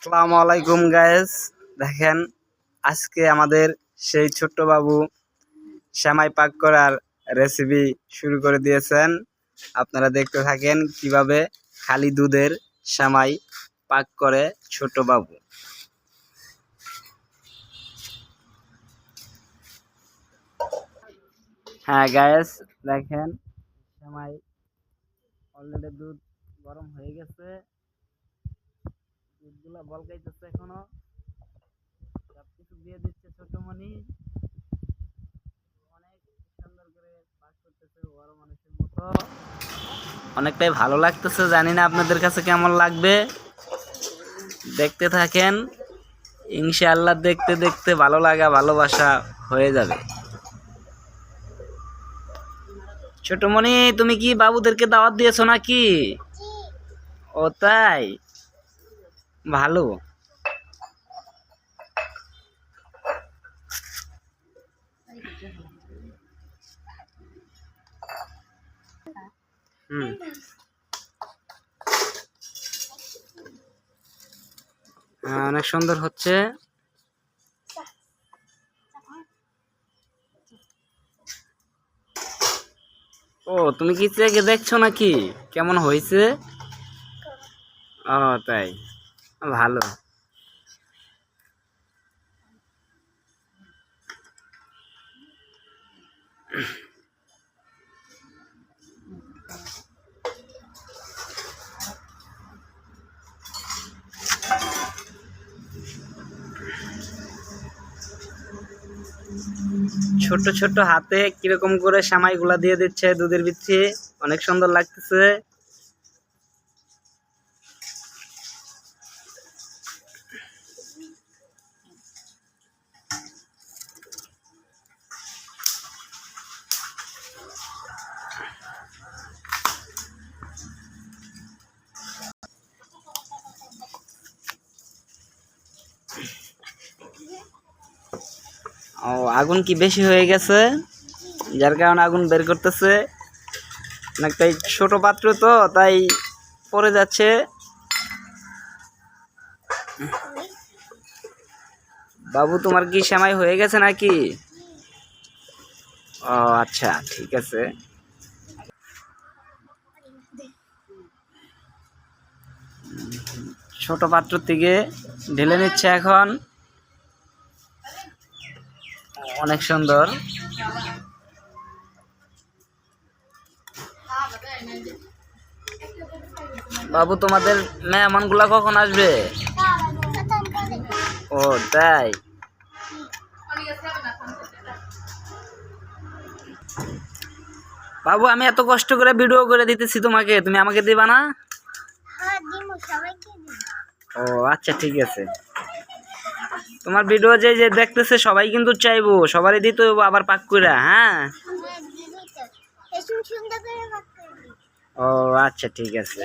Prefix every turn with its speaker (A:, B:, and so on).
A: আসসালামু আলাইকুম গাইস। দেখেন আজকে আমাদের সেই ছোট্ট বাবু সেমাই পাক করার রেসিপি শুরু করে দিয়েছেন। আপনারা দেখতে থাকেন কিভাবে খালি দুধের সেমাই পাক করে ছোট বাবু। হ্যাঁ গাইস, দেখেন সেমাই অলরেডি দুধ গরম হয়ে গেছে, দুধগুলা বলকাইতেছে, এখনো সবকিছু দিয়ে দিচ্ছে ছোট মনি। অনেক সুন্দর করে পাক করতেছে বড় মানুষের মতো, অনেকটাই ভালো লাগতেছে। জানি না আপনাদের কাছে কেমন লাগবে, দেখতে থাকেন। ইনশাআল্লাহ দেখতে দেখতে ভালো লাগা ভালোবাসা হয়ে যাবে। ছোটমণি, তুমি কি বাবুদেরকে দাওয়াত দিয়েছো নাকি? ও তাই, ভালো। হুম, অনেক সুন্দর হচ্ছে। ও, তুমি কি চেখে দেখছো নাকি কেমন হয়েছে? ও তাই, ভালো। ছোট ছোট হাতে কিরকম করে সেমাই গুলা দিয়ে দিচ্ছে দুধের ভিতরে, অনেক সুন্দর লাগতেছে। ও, আগুন কি বেশি হয়ে গেছে, যার কারণে আগুন বের করতেছে। অনেকটাই ছোট পাত্র তো, তাই পড়ে যাচ্ছে। বাবু, তোমার কি সেমাই হয়ে গেছে নাকি? ও আচ্ছা, ঠিক আছে। ছোট পাত্র থেকে ঢেলে নিচ্ছে এখন, অনেক সুন্দর। বাবু, তোমাদের মেহমান গুলা কখন আসবে? ও তাই, বাবু আমি এত কষ্ট করে ভিডিও করে দিতেছি তোমাকে, তুমি আমাকে দিবা না? ও আচ্ছা, ঠিক আছে। তোমার ভিডিও যে যে দেখতেছে সবাই কিন্তু চাইবো, সবারই দিতে হইব আবার পাক কইরা। হ্যাঁ, ও আচ্ছা, ঠিক আছে।